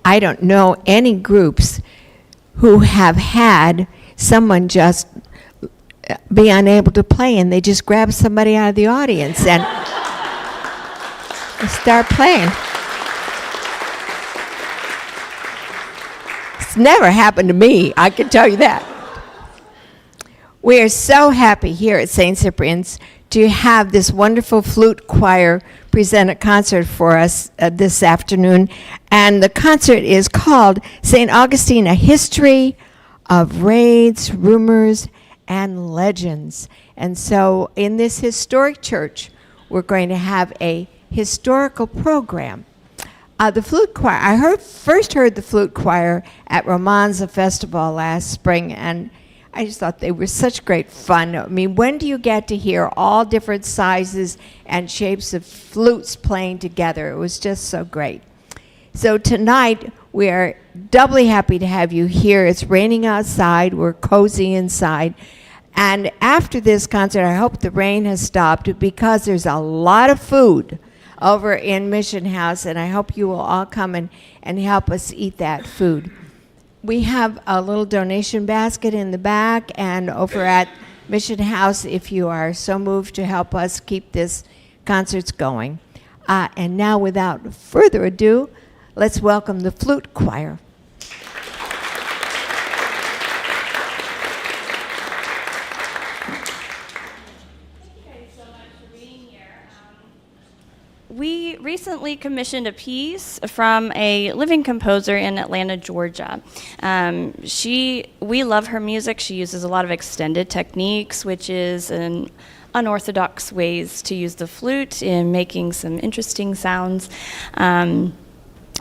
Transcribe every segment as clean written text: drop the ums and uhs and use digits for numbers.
I don't know any groups who have had someone just be unable to play and they just grab somebody out of the audience and start playing. It's never happened to me, I can tell you that. We are so happy here at St. Cyprian's to have this wonderful flute choir present a concert for us this afternoon. And the concert is called St. Augustine, A History of Raids, Rumors, and Legends. And so in this historic church, we're going to have a historical program. The flute choir, I first heard the flute choir at Romanza Festival last spring, and I just thought they were such great fun. I mean, when do you get to hear all different sizes and shapes of flutes playing together? It was just so great. So tonight, we are doubly happy to have you here. It's raining outside. We're cozy inside. And after this concert, I hope the rain has stopped because there's a lot of food over in Mission House, and I hope you will all come and help us eat that food. We have a little donation basket in the back and over at Mission House if you are so moved to help us keep this concerts going. And now, without further ado, let's welcome the flute choir. We recently commissioned a piece from a living composer in Atlanta, Georgia. We love her music. She uses a lot of extended techniques, which is an unorthodox ways to use the flute in making some interesting sounds.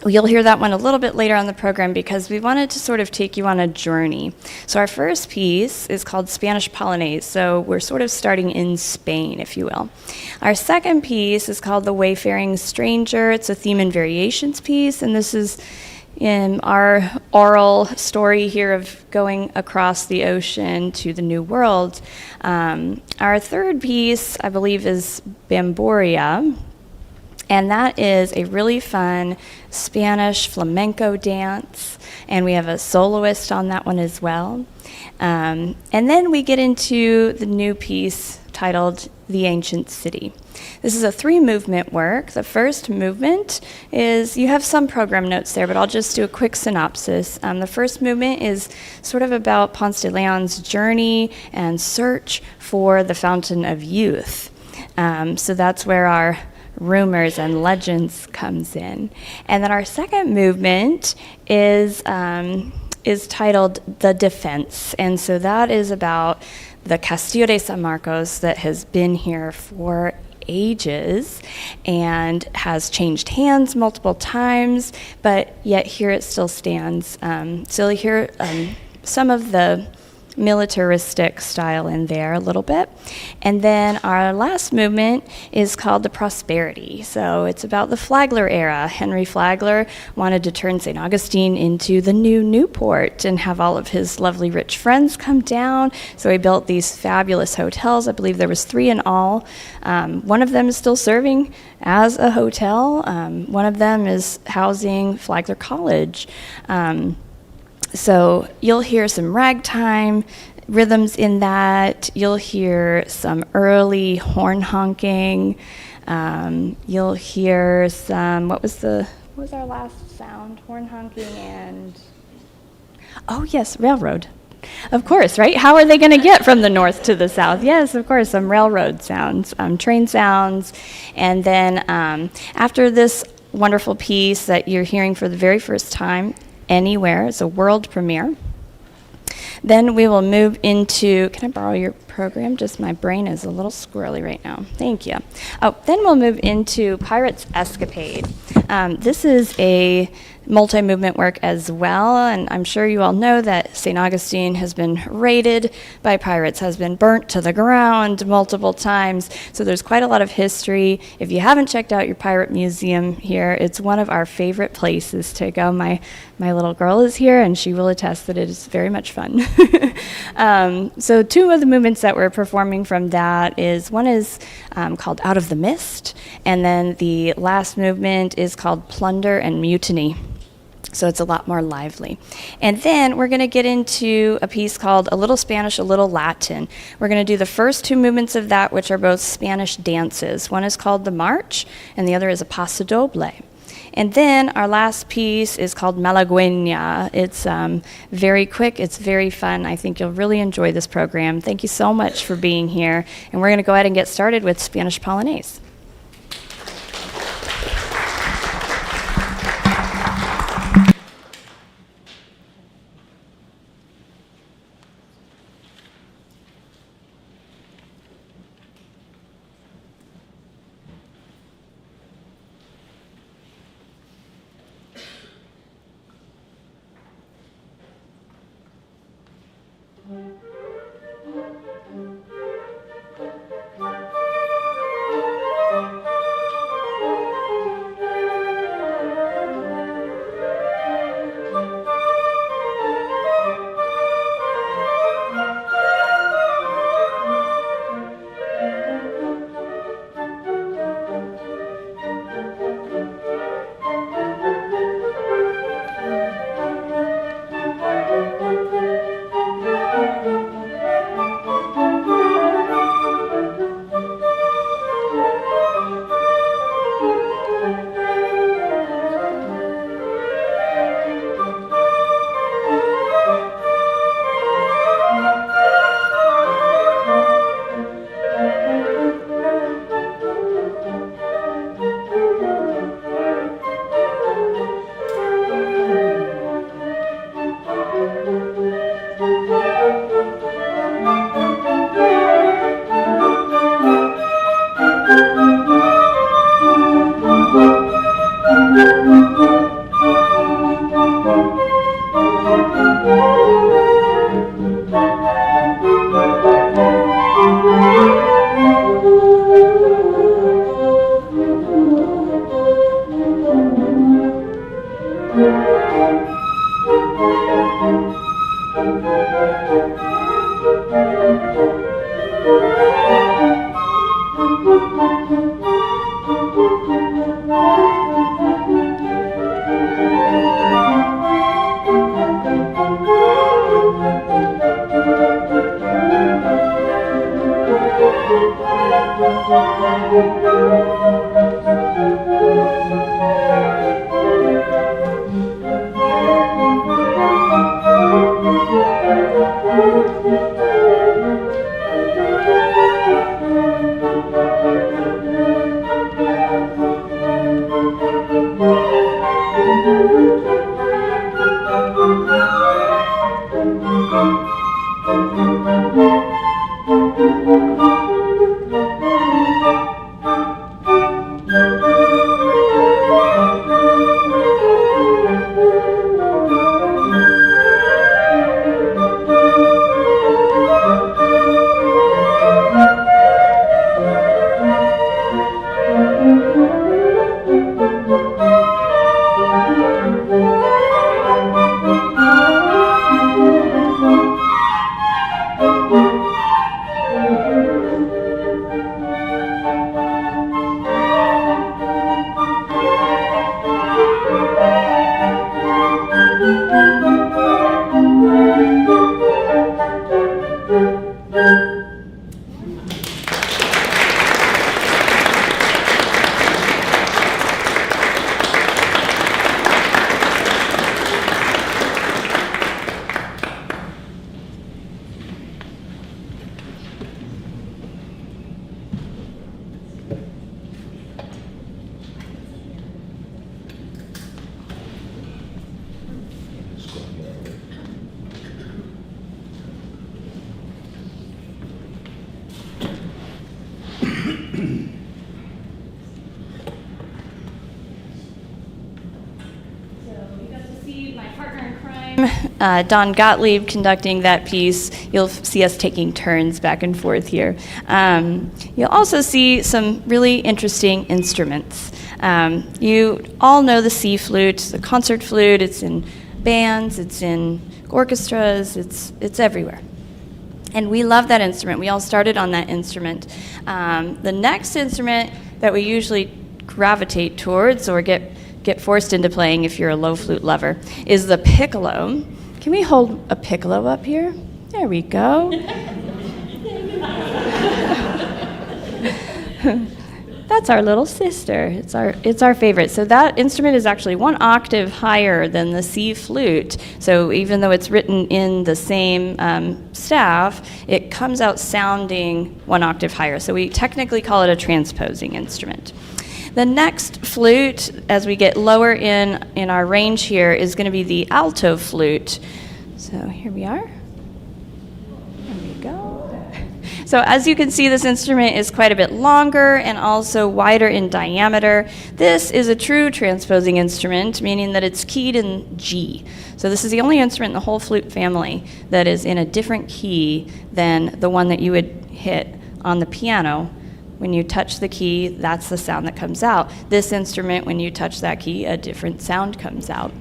You'll hear that one a little bit later on the program because we wanted to sort of take you on a journey. So our first piece is called Spanish Polonaise, so we're sort of starting in Spain, if you will. Our second piece is called The Wayfaring Stranger. It's a theme and variations piece, and this is in our oral story here of going across the ocean to the New World. Our third piece, I believe, is Bamboria. And that is a really fun Spanish flamenco dance, and we have a soloist on that one as well. And then we get into the new piece titled The Ancient City. This is a 3-movement work. The first movement is, you have some program notes there, but I'll just do a quick synopsis. The first movement is sort of about Ponce de Leon's journey and search for the Fountain of Youth. So that's where our rumors and legends comes in. And then our second movement is titled The Defense. And so that is about the Castillo de San Marcos that has been here for ages and has changed hands multiple times, but yet here it still stands. So you'll hear some of the militaristic style in there a little bit. And then our last movement is called The Prosperity. So it's about the Flagler era. Henry Flagler wanted to turn St. Augustine into the new Newport and have all of his lovely rich friends come down. So he built these fabulous hotels. I believe there was 3 in all. One of them is still serving as a hotel. One of them is housing Flagler College. So you'll hear some ragtime rhythms in that. You'll hear some early horn honking. You'll hear some, what was our last sound? Horn honking and, oh yes, railroad. Of course, right? How are they going to get from the north to the south? Yes, of course, some railroad sounds, train sounds. And then after this wonderful piece that you're hearing for the very first time, anywhere. It's a world premiere. Then we will move into, can I borrow your program? Just my brain is a little squirrely right now. Thank you. Oh, then we'll move into Pirate's Escapade. This is a multi-movement work as well, and I'm sure you all know that St. Augustine has been raided by pirates, has been burnt to the ground multiple times, so there's quite a lot of history. If you haven't checked out your pirate museum here, it's one of our favorite places to go. My little girl is here, and she will attest that it is very much fun. So 2 of the movements that we're performing from that is, one is called Out of the Mist, and then the last movement is called Plunder and Mutiny. So it's a lot more lively. And then we're going to get into a piece called A Little Spanish, A Little Latin. We're going to do the first two movements of that, which are both Spanish dances. One is called the March, and the other is a Paso Doble. And then our last piece is called Malagueña. It's very quick, it's very fun. I think you'll really enjoy this program. Thank you so much for being here. And we're going to go ahead and get started with Spanish Polonaise. Don Gottlieb conducting that piece. You'll see us taking turns back and forth here. You'll also see some really interesting instruments. You all know the C flute, the concert flute. It's in bands, it's in orchestras, it's everywhere. And we love that instrument. We all started on that instrument. The next instrument that we usually gravitate towards or get get forced into playing if you're a low flute lover, is the piccolo. Can we hold a piccolo up here? There we go. That's our little sister. It's our favorite. So that instrument is actually one octave higher than the C flute. So even though it's written in the same staff, it comes out sounding one octave higher. So we technically call it a transposing instrument. The next flute, as we get lower in our range here, is going to be the alto flute. So here we are. There we go. So as you can see, this instrument is quite a bit longer and also wider in diameter. This is a true transposing instrument, meaning that it's keyed in G. So this is the only instrument in the whole flute family that is in a different key than the one that you would hit on the piano. When you touch the key, that's the sound that comes out. This instrument, when you touch that key, a different sound comes out.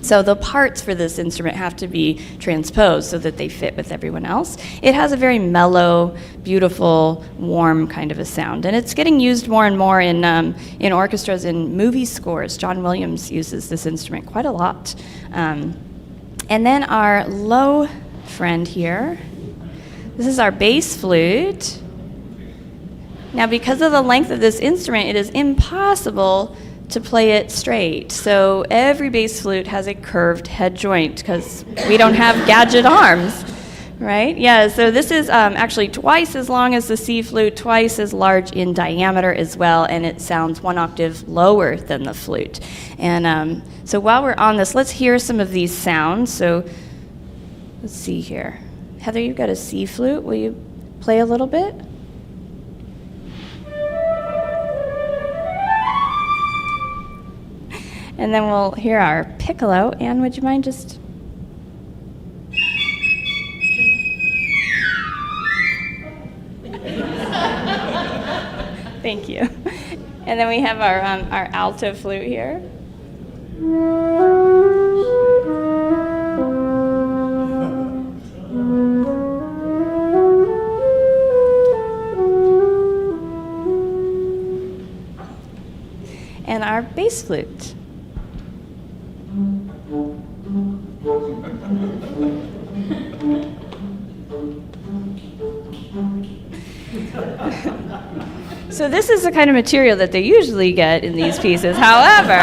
So the parts for this instrument have to be transposed so that they fit with everyone else. It has a very mellow, beautiful, warm kind of a sound. And it's getting used more and more in orchestras and movie scores. John Williams uses this instrument quite a lot. And then our low friend here, this is our bass flute. Now, because of the length of this instrument, it is impossible to play it straight. So every bass flute has a curved head joint because we don't have gadget arms, right? Yeah, so this is actually twice as long as the C flute, twice as large in diameter as well, and it sounds one octave lower than the flute. And so while we're on this, let's hear some of these sounds. So let's see here. Heather, you've got a C flute. Will you play a little bit? And then we'll hear our piccolo. Anne, would you mind just... Thank you. And then we have our alto flute here. And our bass flute. So this is the kind of material that they usually get in these pieces. However,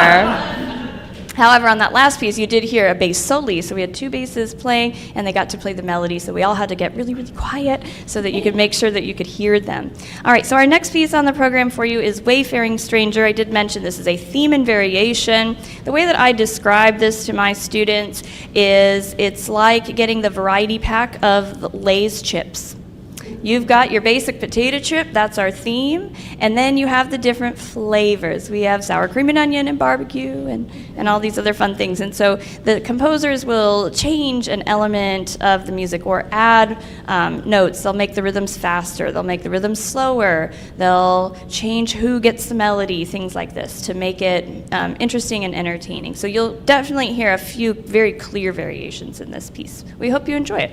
on that last piece, you did hear a bass soli. So we had two basses playing, and they got to play the melody. So we all had to get really, really quiet so that you could make sure that you could hear them. All right, so our next piece on the program for you is Wayfaring Stranger. I did mention this is a theme and variation. The way that I describe this to my students is it's like getting the variety pack of Lay's chips. You've got your basic potato chip, that's our theme, and then you have the different flavors. We have sour cream and onion and barbecue and all these other fun things. And so the composers will change an element of the music or add notes. They'll make the rhythms faster, they'll make the rhythms slower, they'll change who gets the melody, things like this, to make it interesting and entertaining. So you'll definitely hear a few very clear variations in this piece. We hope you enjoy it.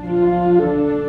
Thank you.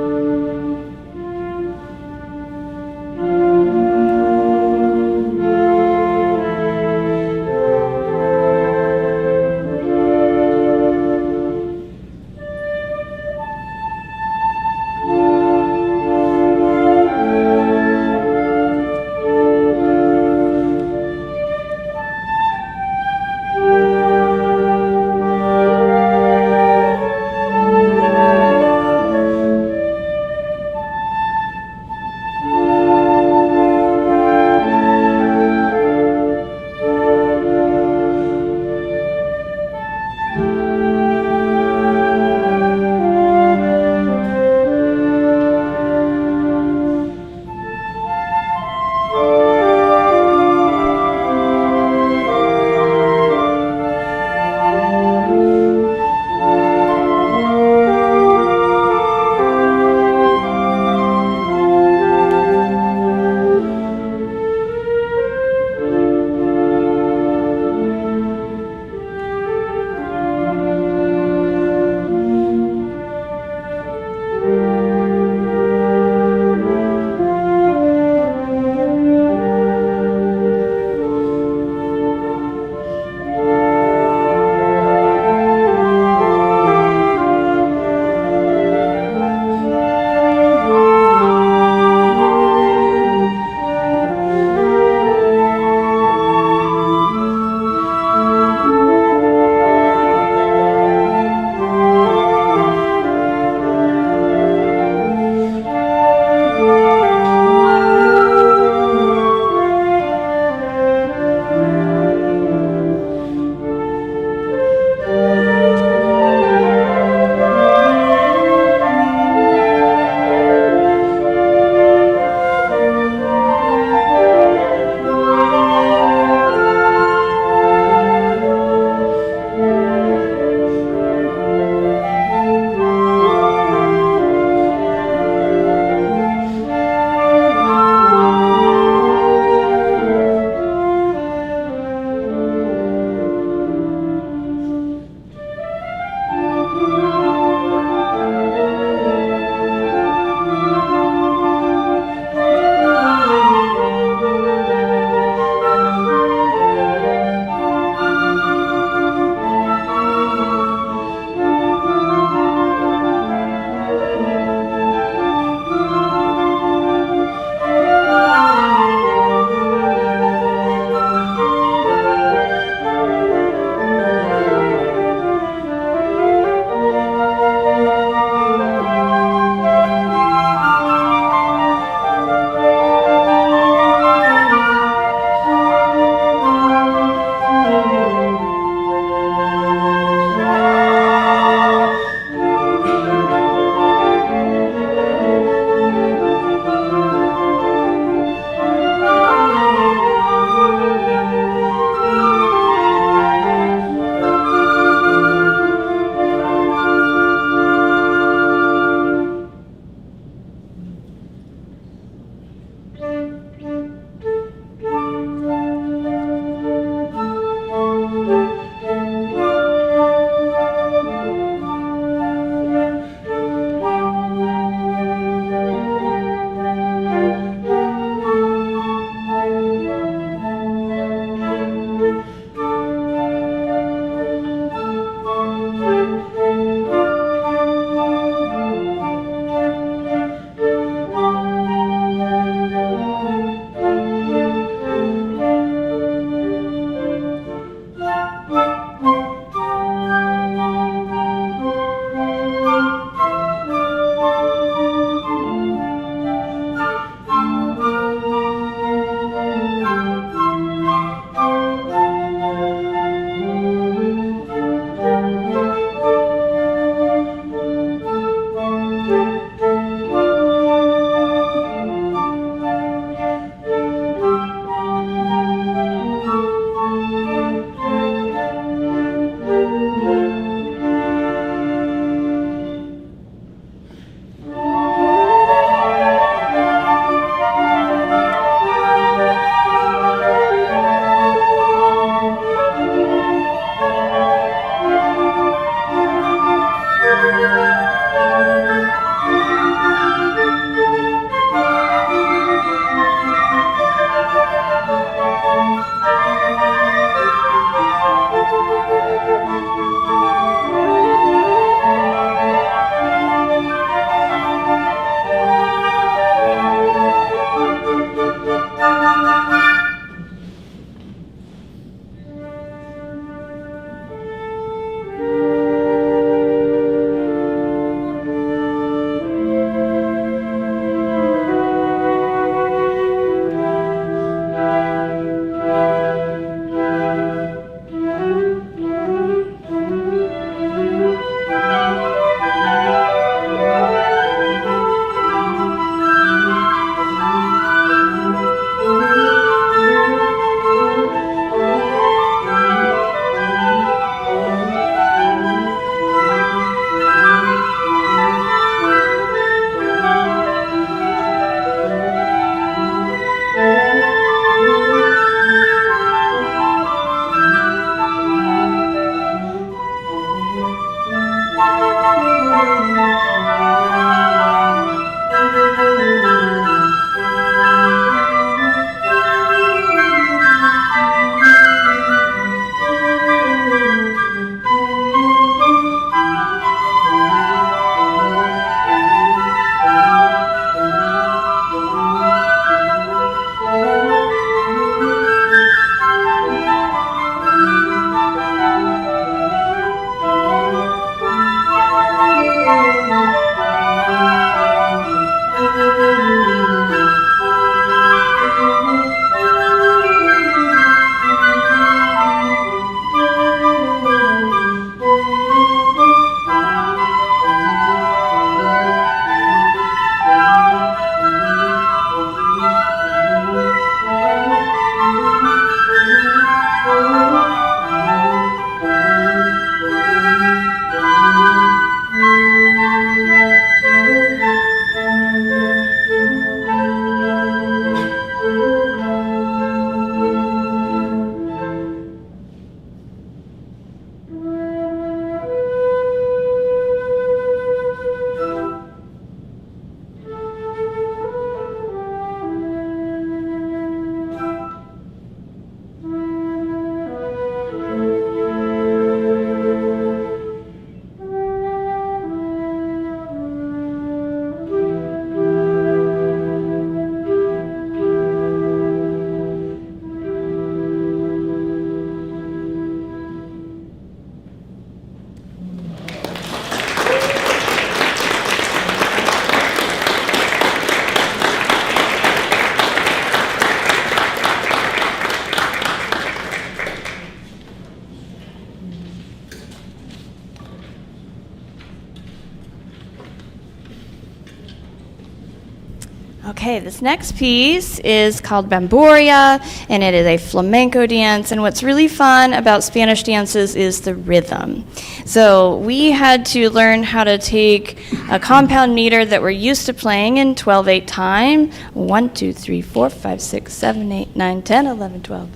Okay, this next piece is called Bamboria, and it is a flamenco dance. And what's really fun about Spanish dances is the rhythm. So we had to learn how to take a compound meter that we're used to playing in 12/8 time, 1, 2, 3, 4, 5, 6, 7, 8, 9, 10, 11, 12.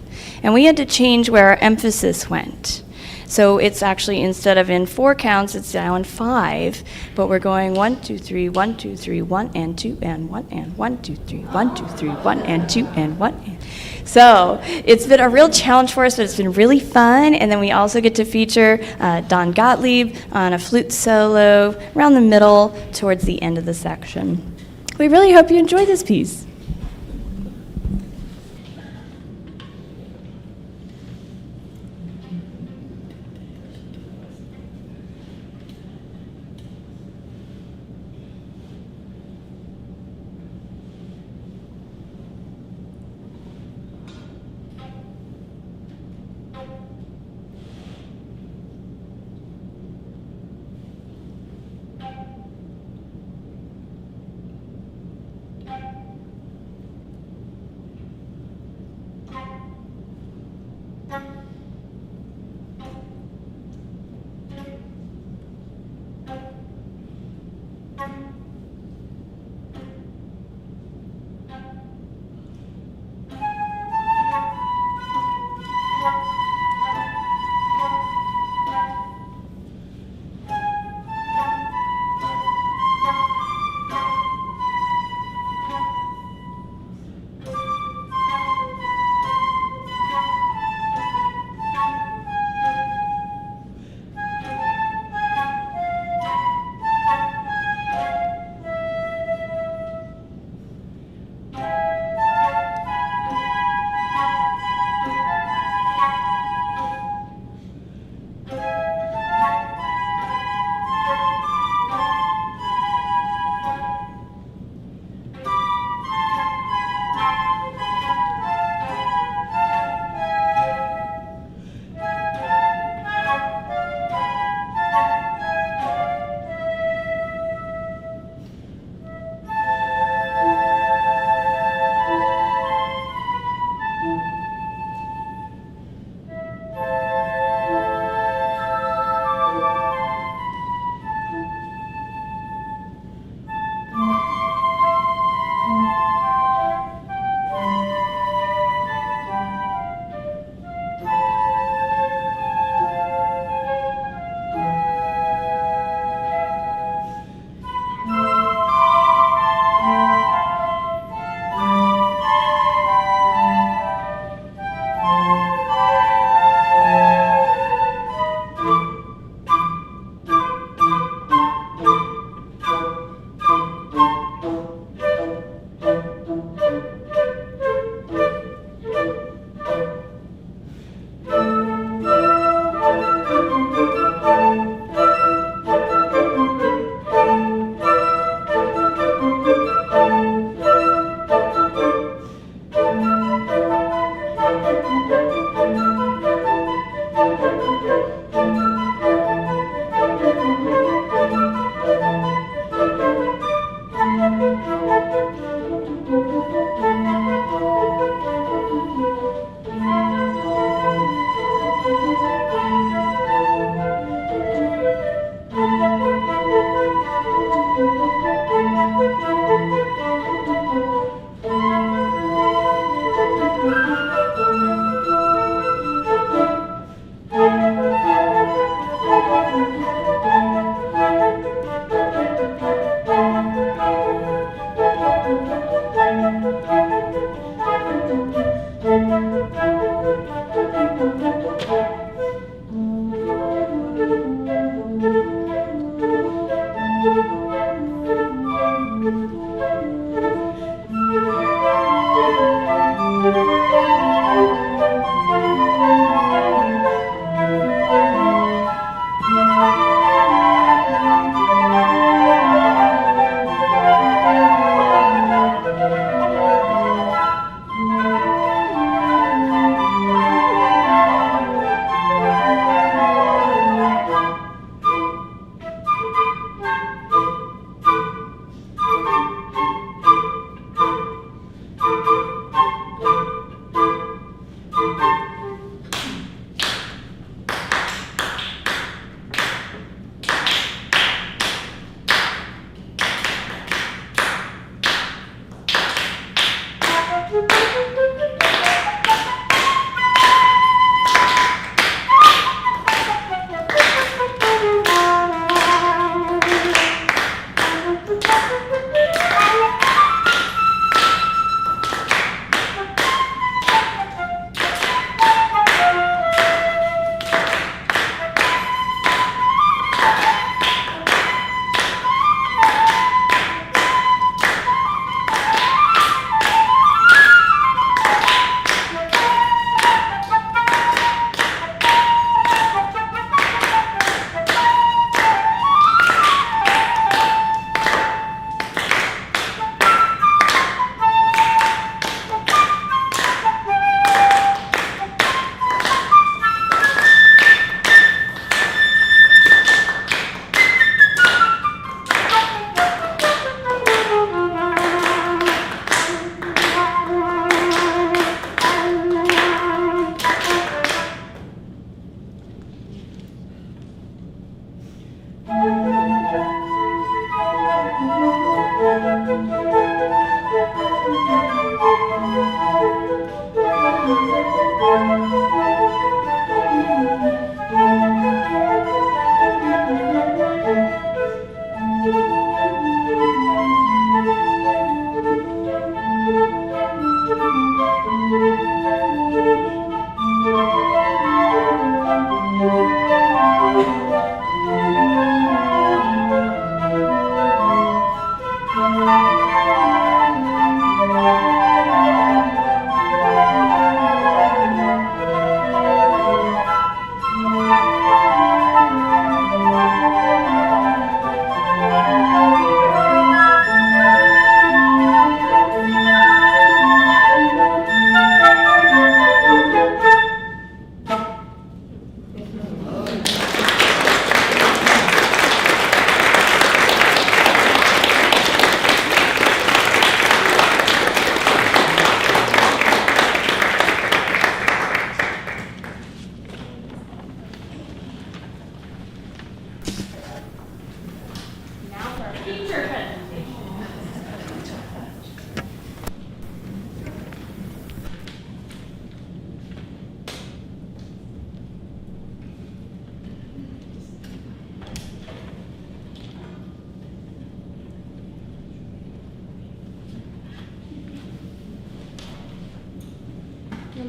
And we had to change where our emphasis went. So it's actually, instead of in 4 counts, it's now in 5. But we're going 1, 2, 3, 1, 2, 3, 1 and 2 and 1 and 1, 2, 3, 1, 2, 3, 1 and 2 and 1 and. So it's been a real challenge for us, but it's been really fun. And then we also get to feature Don Gottlieb on a flute solo around the middle towards the end of the section. We really hope you enjoy this piece.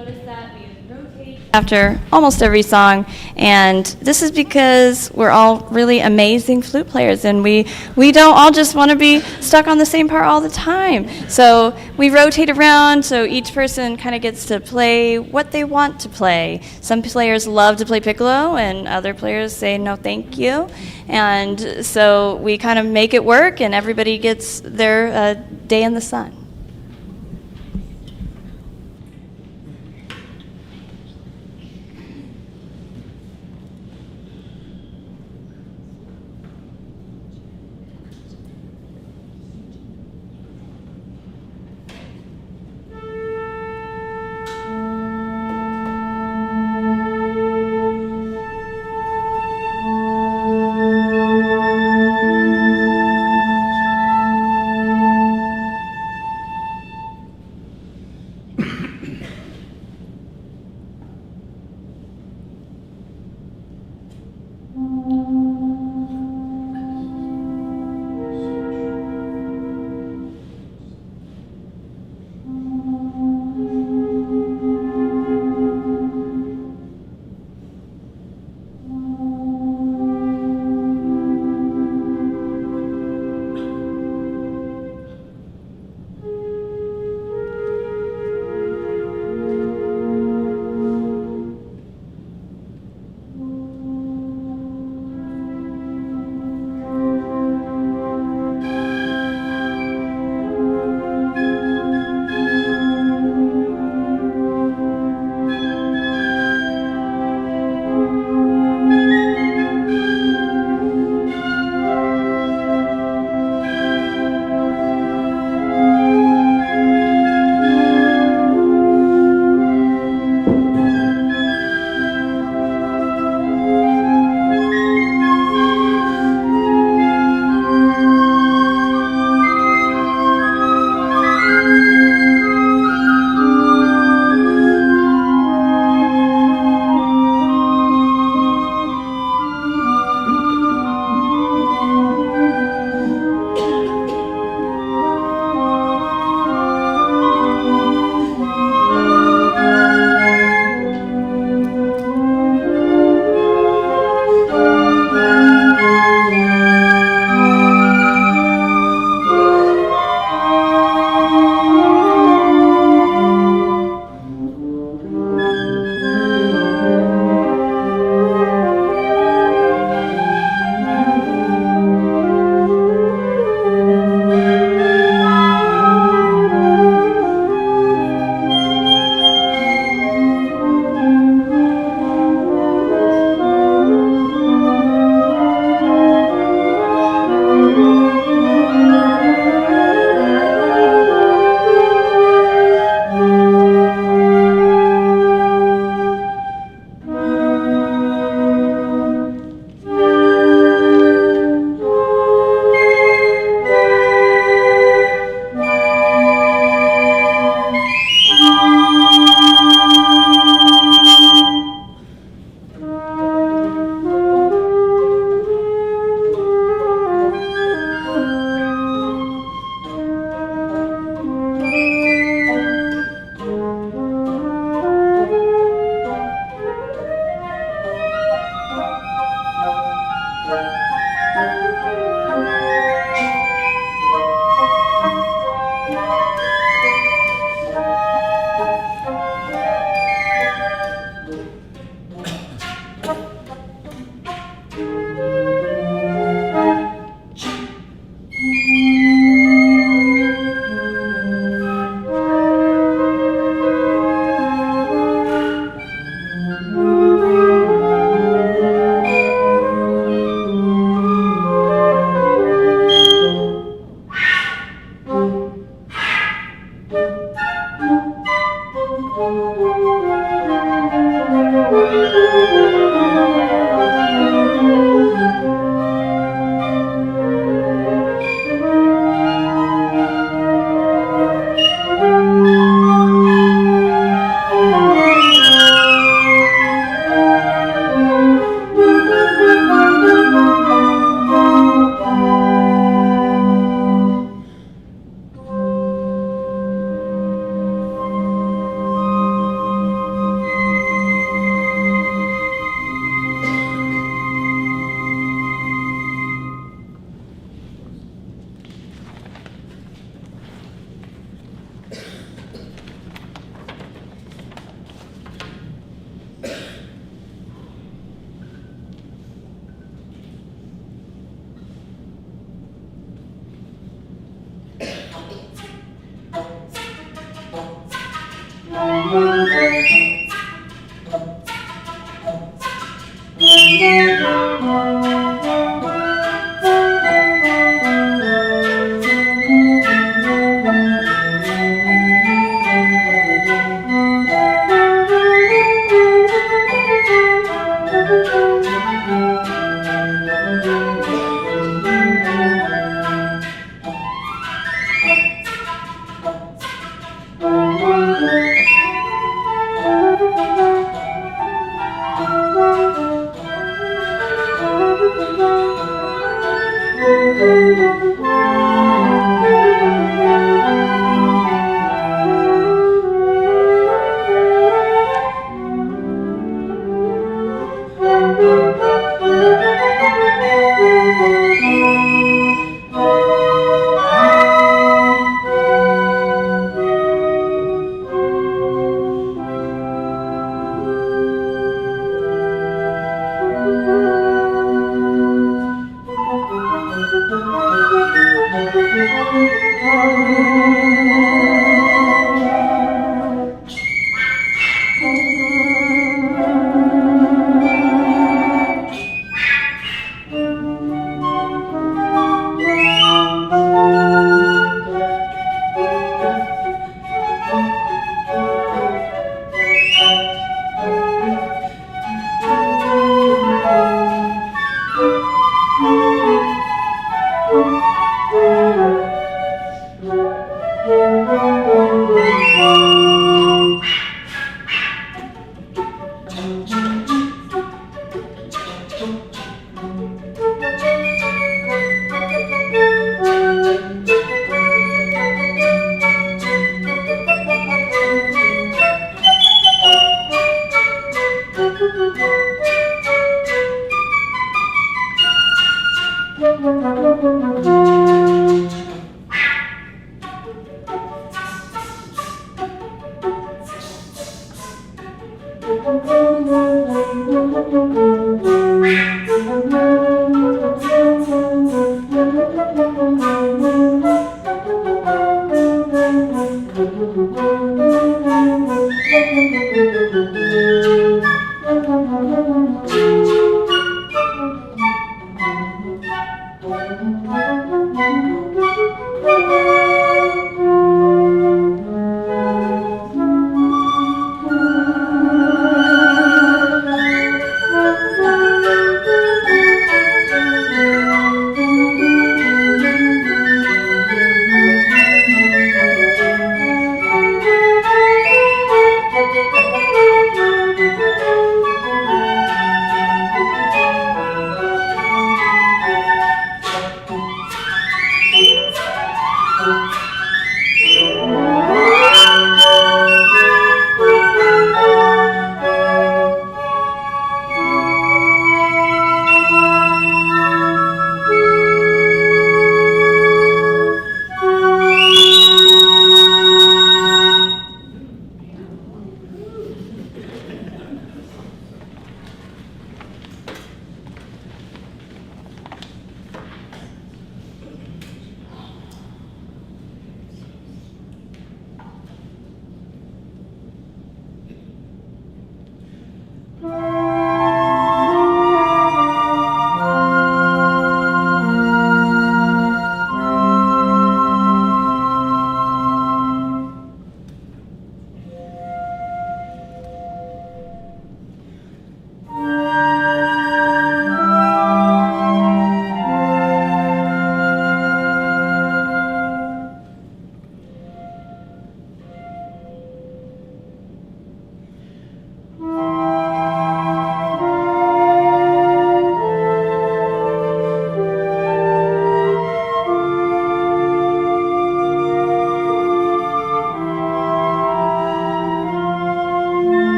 notice that we rotate after almost every song, and this is because we're all really amazing flute players, and we don't all just want to be stuck on the same part all the time. So we rotate around so each person kind of gets to play what they want to play. Some players love to play piccolo, and other players say no thank you. And so we kind of make it work, and everybody gets their day in the sun.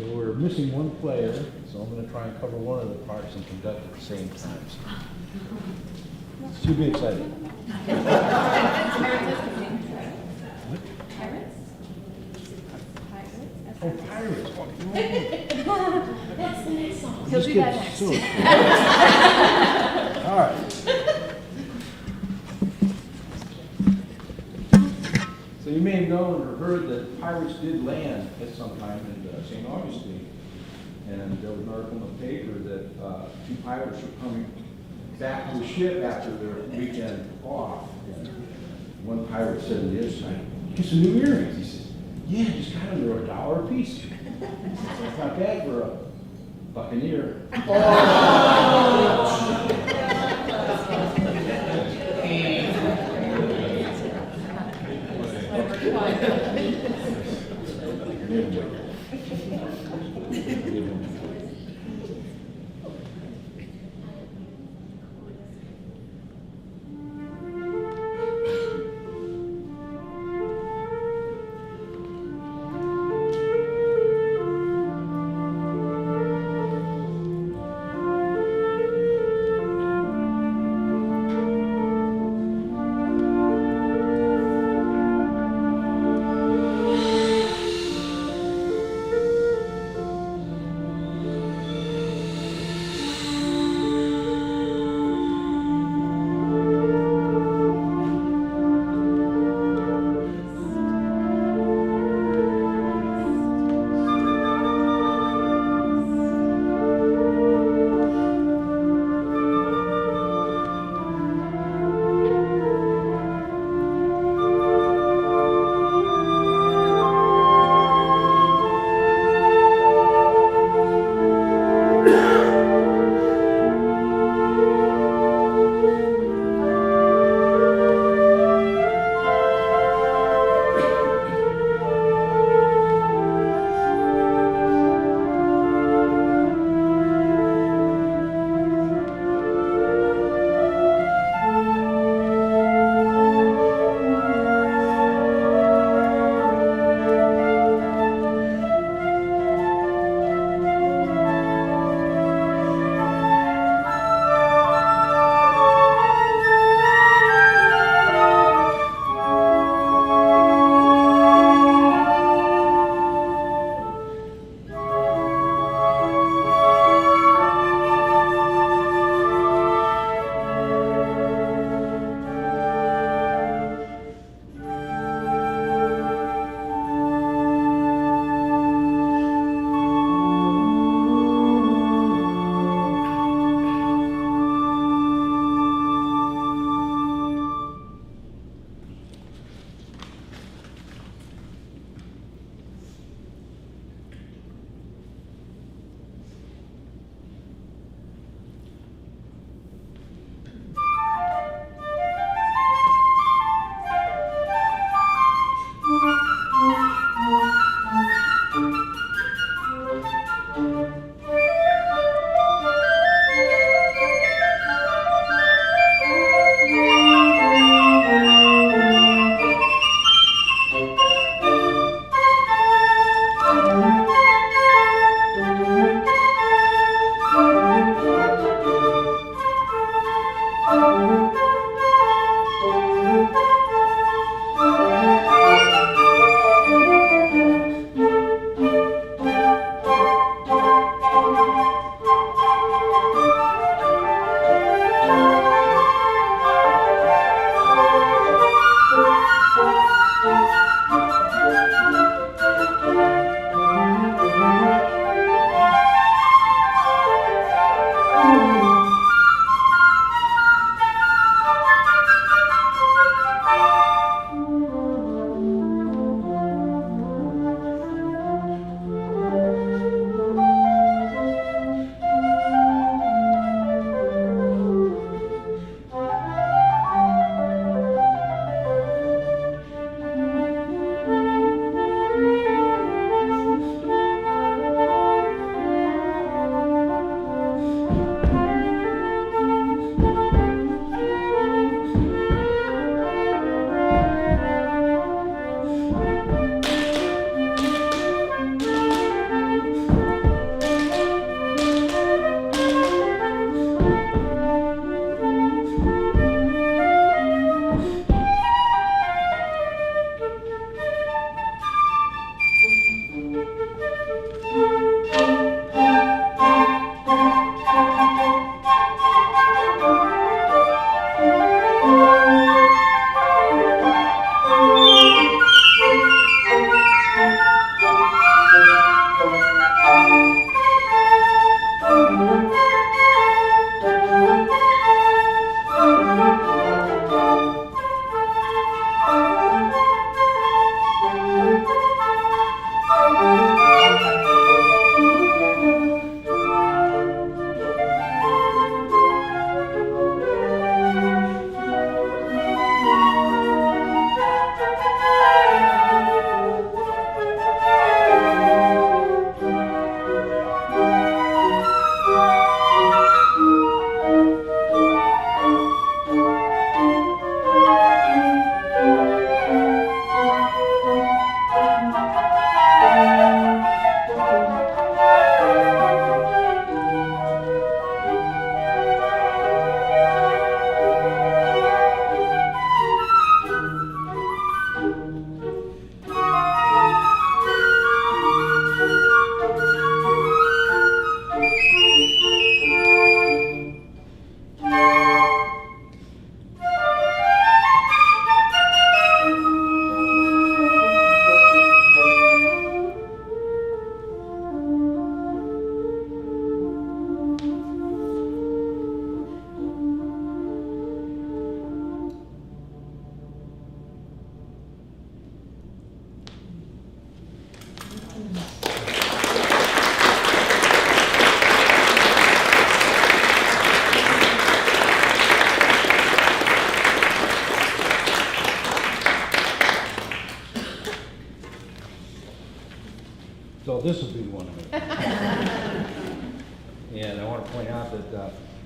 So we're missing one player, so I'm going to try and cover one of the parts and conduct at the same time. So should be exciting. Oh, pirates. He'll do that next. All right. So you may have known or heard that pirates did land at some time in St. Augustine. And there was an article in the paper that two pirates were coming back to the ship after their weekend off. And one pirate said to the other side, "Get some new earrings." He says, "Yeah, just got them. They're $1 a piece." It's not bad for a buccaneer.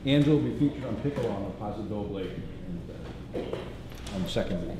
Angela will be featured on piccolo on the Pas de Doble on the second week.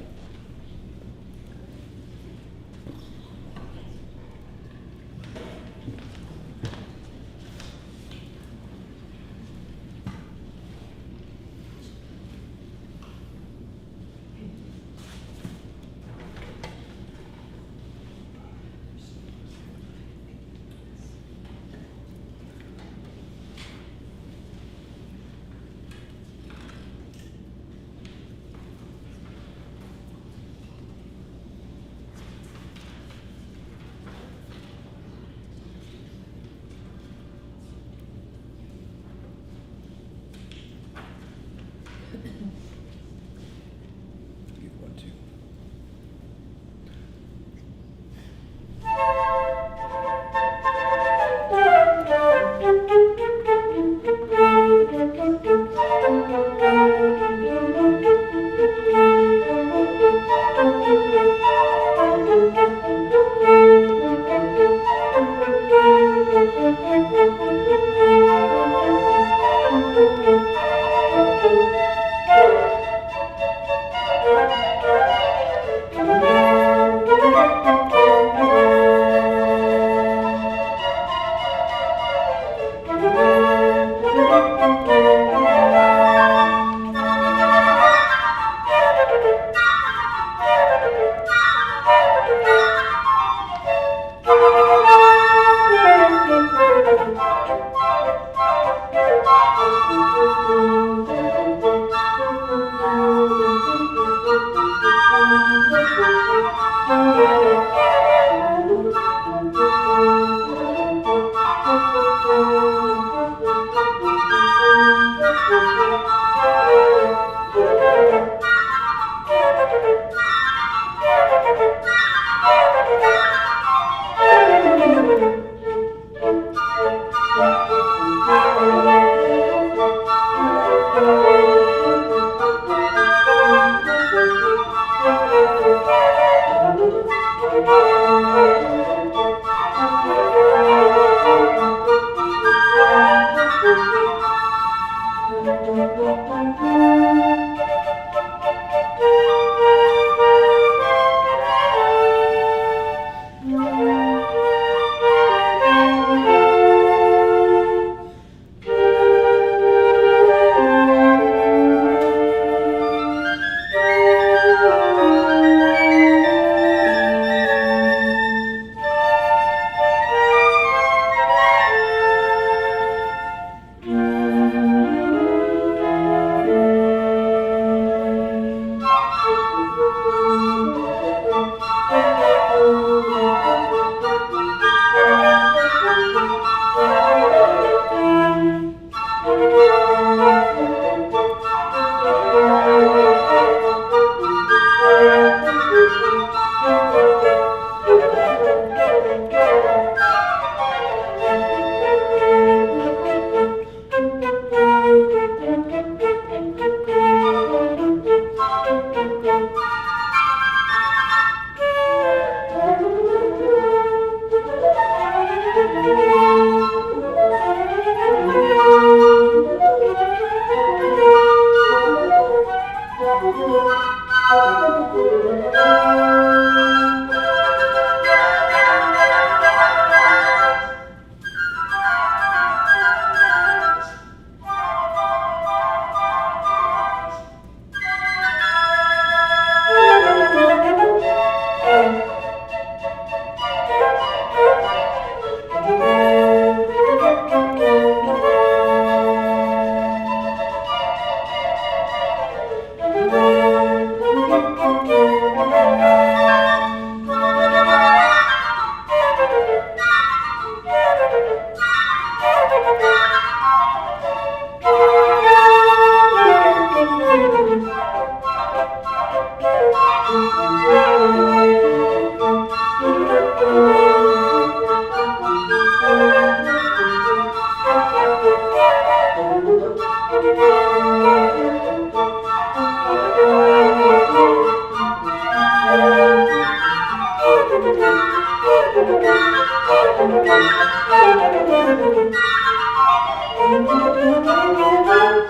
Thank you.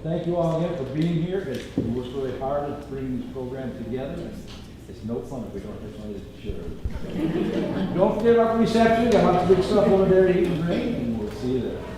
Thank you all again for being here. We worked really hard at bringing this program together. It's no fun if we don't have somebody to share it. Don't forget about the reception. Got lots of good stuff over there to eat and drink, and we'll see you there.